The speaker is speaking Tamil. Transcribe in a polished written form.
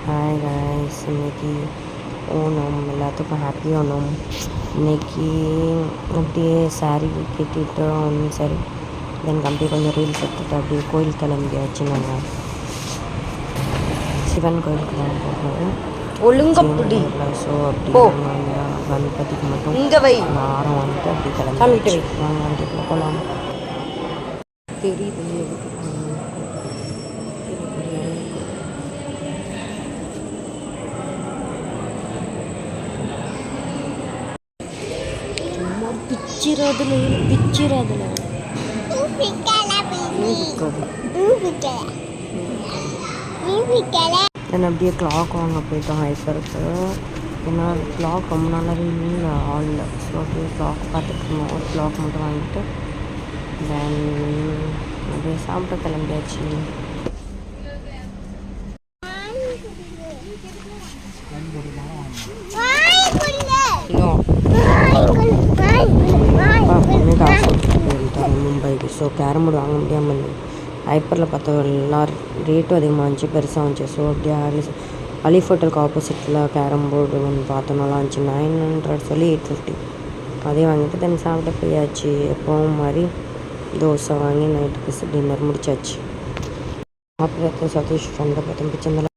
ஹாய் காய்ஸ், இன்னைக்கு ஓணம் எல்லாத்துக்கும் ஹாப்பி ஓணம். இன்னைக்கு அப்படியே சாரீ கட்டிட்டு சரி தென் அப்படியே கொஞ்சம் ரீல்ஸ் எடுத்துகிட்டு அப்படியே கோயில் கிளம்பியாச்சு. நாங்கள் சிவன் கோயிலுக்கு தான் போகிறோம். ஒழுங்கப்படி ஸோ அப்படி நாங்கள் கணபதிக்கு மட்டும் இங்கே வை வாரம் வந்துட்டு அப்படி கிளம்பி வாங்க வந்துட்டு போகலாம். தெரியுது பிச்சிராதுல அப்படியே கிளாக் வாங்க போயிட்டோம் ஹைப்பருக்கு. ஏன்னா கிளாக் ரொம்ப நாளாகவே இல்லை ஆளில். ஸோ அப்படியே கிளாக் பார்த்துட்டு இருந்தோம். ஒரு கிளாக் மட்டும் வாங்கிட்டு தென் அப்படியே சாப்பிட கிளம்பியாச்சு. மும்பைக்கு ஸோ கேரம் போர்டு வாங்க முடியாமல் ஹைப்பரில் பார்த்தா எல்லா ரேட்டும் அதிகமாக இருந்துச்சு, பெருசாக இருந்துச்சு. ஸோ அப்படியே அலிஃப் ஹோட்டலுக்கு ஆப்போசிட்டில் கேரம் போர்டு ஒன்று பார்த்தோம், நல்லா இருந்துச்சு. 900 சொல்லி 850 அதே வாங்கிட்டு தென் சாப்பிட போயாச்சு. எப்போவும் மாதிரி தோசை வாங்கி நைட்டுக்கு டின்னர் முடிச்சாச்சு. அப்புறம் சதீஷ் ஃப்ரெண்டை பார்த்து பிடிச்சிருந்தாலும்